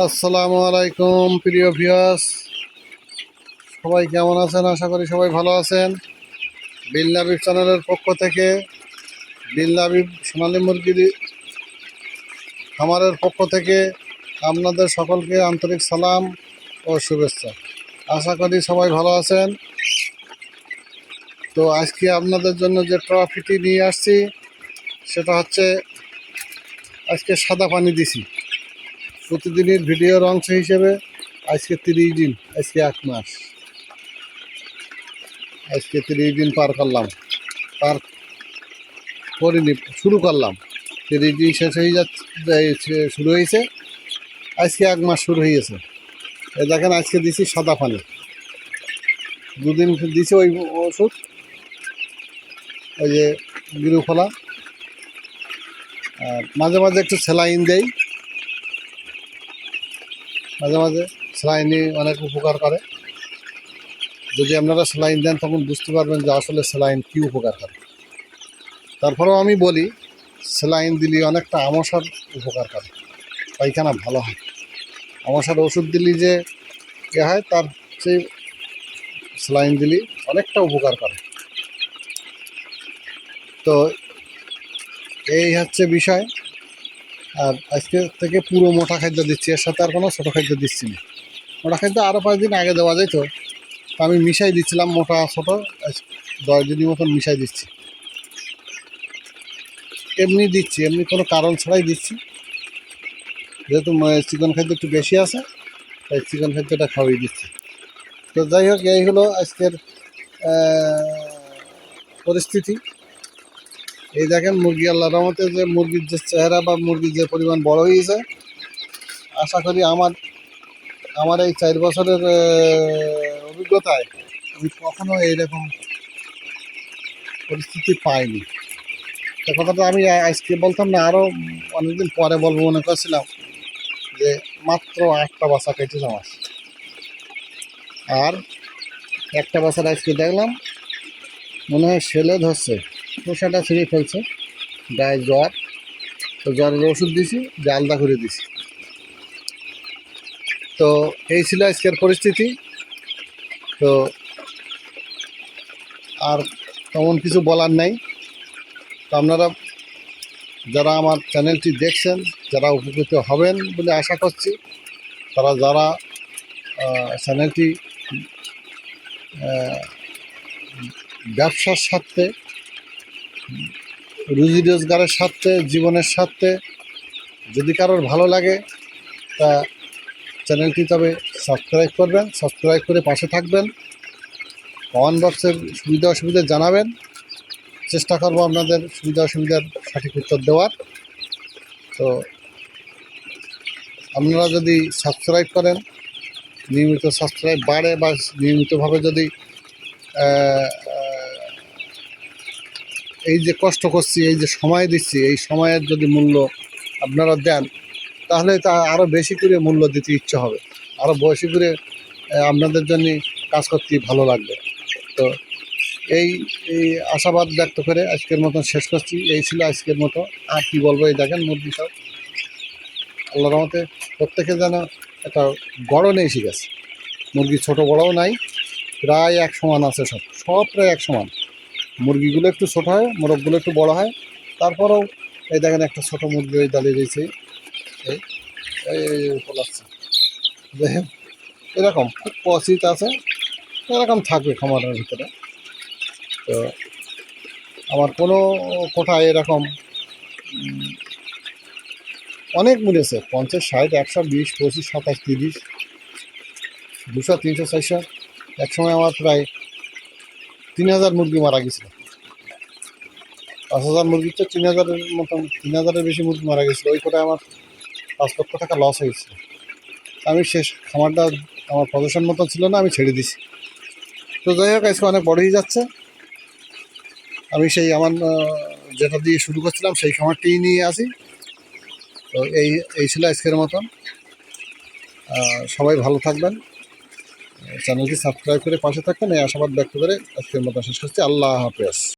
আসসালামু আলাইকুম প্রিয় ভিউয়ার্স, সবাই কেমন আছেন? আশা করি সবাই ভালো আছেন। বিল্লাবিব চ্যানেলের পক্ষ থেকে, বিল্লাবিব সোনালী মুরগির খামারের পক্ষ থেকে আপনাদের সকলকে আন্তরিক সালাম ও শুভেচ্ছা। আশা করি সবাই ভালো আছেন। তো আজকে আপনাদের জন্য যে ট্রফিটি নিয়ে আসছি সেটা হচ্ছে, আজকে সাদা পানি দিছি প্রতিদিনের ভিডিওর অংশ হিসেবে। আজকে 30 দিন, আজকে 1 মাস, আজকে 30 দিন পার করলাম, পার করিনি, শুরু করলাম। 30 দিন শেষ হয়ে যাচ্ছে, শুরু হয়েছে, আজকে 1 মাস শুরু হয়ে গেছে। এই দেখেন, আজকে দিছি সাদা পানি, 2 দিন দিছি ওই ওষুধ, ওই যে গিরুফলা। আর মাঝে মাঝে একটু স্যালাইন দেই, মাঝে মাঝে স্যালাইনই অনেক উপকার করে। যদি আপনারা স্যালাইন দেন তখন বুঝতে পারবেন যে আসলে স্যালাইন কী উপকার করে। তারপরেও আমি বলি, স্যালাইন দিলে অনেকটা আমাশার উপকার করে, পায়খানা ভালো হয়। আমাশার ওষুধ দিলে যে এ হয়, তার সেই স্যালাইন দিলে অনেকটা উপকার করে। তো এই হচ্ছে বিষয়। আর আজকে থেকে পুরো মোটা খাদ্য দিচ্ছি, এর সাথে আর কোনো ছোটো খাদ্য দিচ্ছি না। মোটা খাদ্য আরও 5 দিন আগে দেওয়া যেত, তো আমি মিশাই দিচ্ছিলাম, মোটা ছোটো 10 দিনের মতন মিশাই দিচ্ছি। এমনি দিচ্ছি, এমনি কোনো কারণ ছাড়াই দিচ্ছি। যেহেতু চিকন খাদ্য একটু বেশি আছে, তাই চিকন খাদ্যটা খাওয়াই দিচ্ছি। তো যাই হোক, এই হলো আজকের পরিস্থিতি। এই দেখেন মুরগি, আল্লাহর রহমতে যে মুরগির যে চেহারা বা মুরগির যে পরিমাণ বড় হয়েছে, আশা করি আমার এই 4 বছরের অভিজ্ঞতায় আমি কখনো এইরকম পরিস্থিতি পাইনি। তো কথাটা আমি আজকে বলতাম না, আরও অনেকদিন পরে বলবো মনে করছিলাম, যে মাত্র 8টা বাচ্চা কেটেছে আমার। আর একটা বাচ্চার আজকে দেখলাম মনে হয় সেলে ধরছে, পোষাটা ছিঁড়ে ফেলছে, গায়ে জ্বর। তো জ্বরের ওষুধ দিছি, যে আলাদা করে দিছি। তো এই ছিল আজকের পরিস্থিতি। তো আর তেমন কিছু বলার নেই। তো আপনারা যারা আমার চ্যানেলটি দেখছেন, যারা উপকৃত হবেন বলে আশা করছি, তারা যারা চ্যানেলটি ব্যবসার স্বার্থে, রুজি রোজগারের স্বার্থে, জীবনের স্বার্থে যদি কারোর ভালো লাগে, তা চ্যানেলটি তবে সাবস্ক্রাইব করবেন, সাবস্ক্রাইব করে পাশে থাকবেন, কমেন্ট বক্সের সুবিধা অসুবিধা জানাবেন। চেষ্টা করব আপনাদের সুবিধা অসুবিধার সঠিক উত্তর দেওয়ার। তো আপনারা যদি সাবস্ক্রাইব করেন, নিয়মিত সাবস্ক্রাইব বাড়ে, বা নিয়মিতভাবে যদি এই যে কষ্ট করছি, এই যে সময় দিচ্ছি, এই সময়ের যদি মূল্য আপনারা দেন, তাহলে তা আরও বেশি করে মূল্য দিতে ইচ্ছে হবে, আরও বেশি করে আপনাদের জন্য কাজ করতে ভালো লাগবে। তো এই এই আশাবাদ ব্যক্ত করে আজকের মতন শেষ করছি। এই ছিল আজকের মতো, আর কি বলবো। এই দেখেন মুরগি সব আল্লাহর রহমতে প্রত্যেকে যেন একটা গড়নে এসে গেছে। মুরগি ছোট বড়ও নাই, প্রায় এক সমান আছে, সব প্রায় এক সমান। মুরগিগুলো একটু ছোটো হয়, মোরগগুলো একটু বড় হয়, তারপরেও এই দেখেন একটা ছোটো মুরগি ওই দাঁড়িয়ে রয়েছে, এই এই পলাচ্ছে। দেখেন, এরকম খুব পচিত আছে, এরকম থাকবে খামারের ভিতরে। তো আমার কোনো কোথায় এরকম অনেক মরেছে, 50, 60, 100, 20, 25, 27, 30, 200, 300, 400। একসময় আমার প্রায় 3000 মুরগি মারা গেছিল। 5000 মুরগির তো 3000-এর মতন, 3000-এর বেশি মুরগি মারা গেছিলো। ওই কোটায় আমার 5 লক্ষ টাকা লস হয়েছিল। আমি শেষ, খামারটা আমার প্রদর্শন মতো ছিল না, আমি ছেড়ে দিছি। তো যাই হোক, আজকে অনেক বড় হয়ে যাচ্ছে। আমি সেই আমার যেটা দিয়ে শুরু করছিলাম সেই খামারটিই নিয়ে আসি। তো এই ছিল আজকের মতন। সবাই ভালো থাকবেন, চ্যানেলটি সাবস্ক্রাইব করে পাশে থাকবেন, এই আশাবাদ ব্যক্ত করে আজকের মতো শেষ করছি। আল্লাহ হাফেজ।